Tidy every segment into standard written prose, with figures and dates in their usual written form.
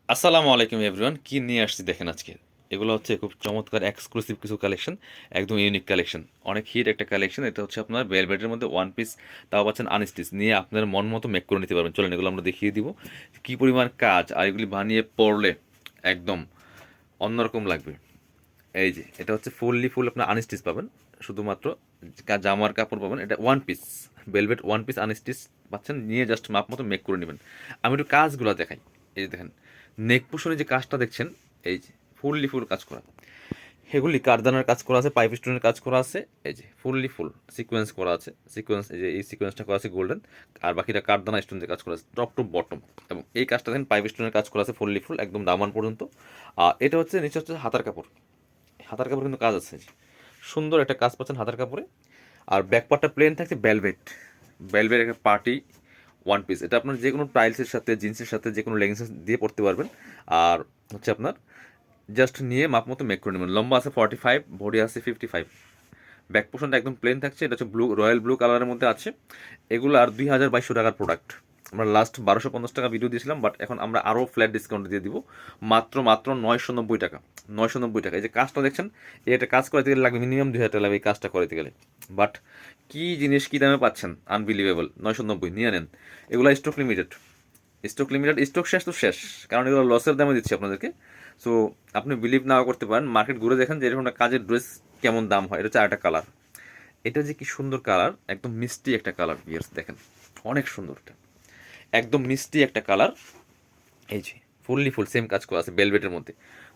আসসালামু আলাইকুম এভরিওয়ান, কি নিয়ে আসছি দেখেন আজকে। এগুলো হচ্ছে খুব চমৎকার এক্সক্লুসিভ কিছু কালেকশন, একদম ইউনিক কালেকশন, অনেক হিট একটা কালেকশন। এটা হচ্ছে আপনার ভেলভেটের মধ্যে ওয়ান পিস, তাও পাচ্ছেন আনস্টিচ, নিয়ে আপনার মন মতো মেক করে নিতে পারবেন। চলেন এগুলো আমরা দেখিয়ে দিব কি পরিমাণ কাজ, আর এগুলি বানিয়ে পড়লে একদম অন্যরকম লাগবে। এই যে এটা হচ্ছে ফুল আপনার আনস্টিচ পাবেন, শুধুমাত্র জামার কাপড় পাবেন। এটা one piece velvet one piece unstitch পাচ্ছেন, নিয়ে জাস্ট মাপ মতো মেক করে নেবেন। আমি একটু কাজগুলো দেখাই। এই যে দেখেন, নেক পোশনে যে কাজটা দেখছেন, এই যে ফুল কাজ করা, এগুলি কারদানার কাজ করা আছে, পাইপ স্টোনের কাজ করা আছে। এই যে ফুল সিকোয়েন্স করা আছে, সিকোয়েন্স, এই যে এই সিকোয়েন্সটা করা আছে গোল্ডেন, আর বাকিটা কারদানা স্টোন দিয়ে কাজ করা আছে টপ টু বটম। এবং এই কাজটা দেখেন পাইপ স্টোনের কাজ করা আছে ফুল একদম দামান পর্যন্ত। আর এটা হচ্ছে নিচে হচ্ছে হাতার কাপড়, হাতার কাপড় কিন্তু কাজ আছে, সুন্দর একটা কাজ পাচ্ছেন হাতার কাপড়ে। আর ব্যাক পার্টটা প্লেন থাকছে ভেলভেট, ভেলভেট একটা পার্টি ওয়ান পিস। এটা আপনার যে কোনো টাইলসের সাথে, জিন্সের সাথে, যে কোনো লেগিংসের দিয়ে পরতে পারবেন। আর হচ্ছে আপনার জাস্ট নিয়ে মাপ মতো মেক করে নেবেন। লম্বা আছে 45, বডি আছে 55। ব্যাক পোর্শনটা একদম প্লেন থাকছে, এটা হচ্ছে রয়্যাল ব্লু কালারের মধ্যে আছে। এগুলো আর 2200 টাকার প্রোডাক্ট। আমরা লাস্ট 1250 টাকা ভিডিও দিয়েছিলাম, বাট এখন আমরা আরও ফ্ল্যাট ডিসকাউন্ট দিয়ে দিব, মাত্র 990 টাকা। 990 টাকা। এই যে কাজটা দেখছেন, এটা কাজ করতে গেলে লাগবে মিনিমাম 2000 টাকা লাগবে এই কাজটা করতে গেলে। বাট কি জিনিস কি দামে পাচ্ছেন, আনবিলিভেবল। 990 নিয়ে নেন। এগুলো stock limited, stock limited, stock শেষ তো শেষ, কারণ এগুলো লসের দামে দিচ্ছি আপনাদেরকে। সো আপনি বিলিভ নাও করতে পারেন, মার্কেট ঘুরে দেখেন যে এরকম একটা কাজের ড্রেস কেমন দাম হয়। এটা হচ্ছে আরেকটা কালার, এটা যে কি সুন্দর কালার, একদম মিষ্টি একটা কালার। ভিউয়ার্স দেখেন, অনেক সুন্দর এটা, একদম মিষ্টি একটা কালার। এই যে ফুল সেম কাজ করা আছে বেলভেটের মধ্যে,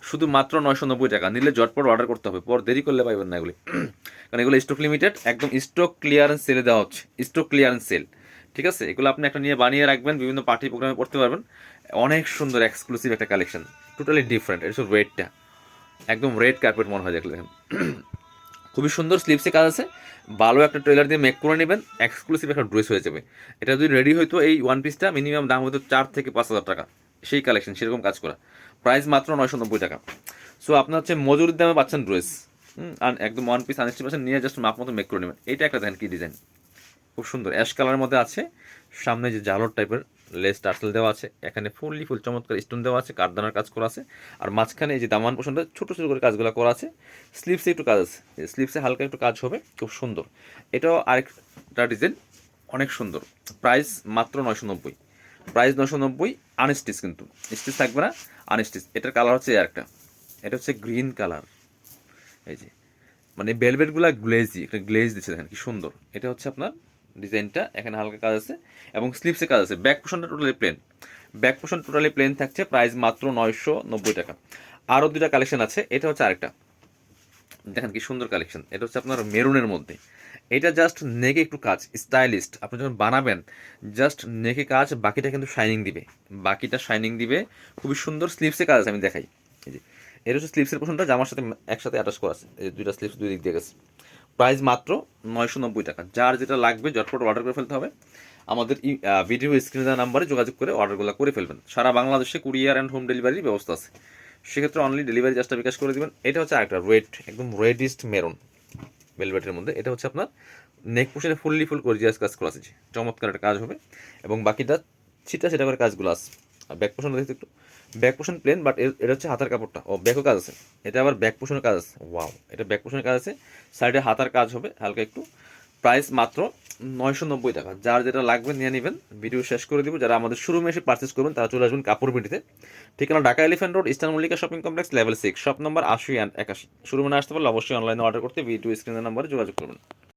শুধু মাত্র 990 টাকা। নিলে ঝটপট অর্ডার করতে হবে, পর দেরি করলে পাইবেন না এগুলি। কারণ এগুলো স্টক লিমিটেড, একদম স্টক ক্লিয়ারেন্স সেলে দেওয়া হচ্ছে, স্টক ক্লিয়ারেন্স সেল। ঠিক আছে, এগুলো আপনি একটা নিয়ে বানিয়ে রাখবেন, বিভিন্ন পার্টি প্রোগ্রামে পড়তে পারবেন। অনেক সুন্দর এক্সক্লুসিভ একটা কালেকশন, টোটালি ডিফারেন্ট। এটা হচ্ছে রেডটা, একদম রেড কার্পেট মনে হয় দেখলে দেখেন। খুবই সুন্দর স্লিপসে কাজ আছে, ভালো একটা ট্রেলার দিয়ে মেক করে নেবেন, এক্সক্লুসিভ একটা ড্রেস হয়ে যাবে। এটা যদি রেডি হইতো, এই ওয়ান পিসটা মিনিমাম দাম হতো 4 থেকে 5 হাজার টাকা, সেই কালেকশন সেরকম কাজ করা। প্রাইস মাত্র 990 টাকা। সো আপনার হচ্ছে মজুরির দামে পাচ্ছেন ড্রেস। আর একদম ওয়ান পিস আনস্টিচ পাচ্ছেন, নিয়ে জাস্ট মাপ মতো মেক করে নেবেন। এইটা একটা দেখেন কি ডিজাইন, খুব সুন্দর অ্যাশ কালারের মধ্যে আছে। সামনে যে জালর টাইপের লেস টার্সেল দেওয়া আছে, এখানে ফুল চমৎকার স্টোন দেওয়া আছে, কাঠদানার কাজ করা আছে। আর মাঝখানে এই যে দামান পোষণটা ছোটো ছোটো করে কাজগুলো করা আছে। স্লিপসে একটু কাজ আছে, স্লিপসে হালকা একটু কাজ হবে, খুব সুন্দর। এটাও আরেকটা ডিজাইন, অনেক সুন্দর। প্রাইস মাত্র 990, প্রাইস 990। আনস্টিচ কিন্তু, স্টিচ থাকবে না, আনস্টিচ। এটার কালার হচ্ছে আরেকটা, এটা হচ্ছে গ্রিন কালার। এই যে মানে ভেলভেটগুলা গ্লেজি, একটা গ্লেজ দিচ্ছে দেখেন কি সুন্দর। এটা হচ্ছে আপনার ডিজাইনটা, এখানে হালকা কাজ আছে এবং স্লিপসে কাজ আছে। ব্যাক পোর্শনটা totally plain, back portion totally plain থাকছে। প্রাইস মাত্র 990 টাকা। আরও দুটা কালেকশন আছে, এটা হচ্ছে আরেকটা দেখেন কি সুন্দর কালেকশন। এটা হচ্ছে আপনার মেরুনের মধ্যে। এটা জাস্ট নেকে একটু কাজ, স্টাইলিস্ট। আপনি যখন বানাবেন জাস্ট নেকে কাজ, বাকিটা কিন্তু শাইনিং দিবে, বাকিটা শাইনিং দিবে। খুবই সুন্দর স্লিপসে কাজ আছে, আমি দেখাই। এই যে এটা হচ্ছে স্লিপসের পোর্শনটা, জামার সাথে একসাথে অ্যাটাচ করা আছে। এই যে দুইটা স্লিপস দুই দিক দিয়ে গেছে। প্রাইস মাত্র 990 টাকা। যার যেটা লাগবে ঝটপট অর্ডার করে ফেলতে হবে। আমাদের ভিডিও স্ক্রিনে দেওয়া নাম্বারে যোগাযোগ করে অর্ডারগুলো করে ফেলবেন। সারা বাংলাদেশে কুরিয়ার অ্যান্ড হোম ডেলিভারির ব্যবস্থা আছে, সেক্ষেত্রে অনলি ডেলিভারি চার্জটা বিকাশ করে দিবেন। এটা হচ্ছে আরেকটা রেড, একদম রেডিস্ট মেরুন ভেলভেটের মধ্যে। এটা হচ্ছে আপনার নেক পোর্শনে ফুল গর্জিয়াস কাজ করা আছে, চমৎকার একটা কাজ হবে। এবং বাকিটা ছিটা সেটা করে কাজগুলো আছে। আর ব্যাক পোর্শন দেখতে একটু, ব্যাক পোর্শন প্লেন, বাট এটা হচ্ছে হাতার কাপড়টা, ও ব্যাকও কাজ আছে। এটা আবার ব্যাক পোর্শনের কাজ আছে, ওয়াও, এটা ব্যাক পোর্শনের কাজ আছে, সাইডে হাতার কাজ হবে হালকা একটু। প্রাইস মাত্র 990 টাকা। যার যেটা লাগবে নিয়ে নেবেন, ভিডিও শেষ করে দিব। যারা আমাদের শোরুমে এসে পার্চেস করবেন তারা চলে আসবেন কাপড় বিটিতে, ঠিকানা Dhaka elephant road, eastern Mallika shopping complex, level 6, shop number 80 and 81। শোরুমে আসতে পারলে অবশ্যই অনলাইনে অর্ডার করতে ভিডিও স্ক্রিনের নাম্বারে যোগাযোগ করবেন।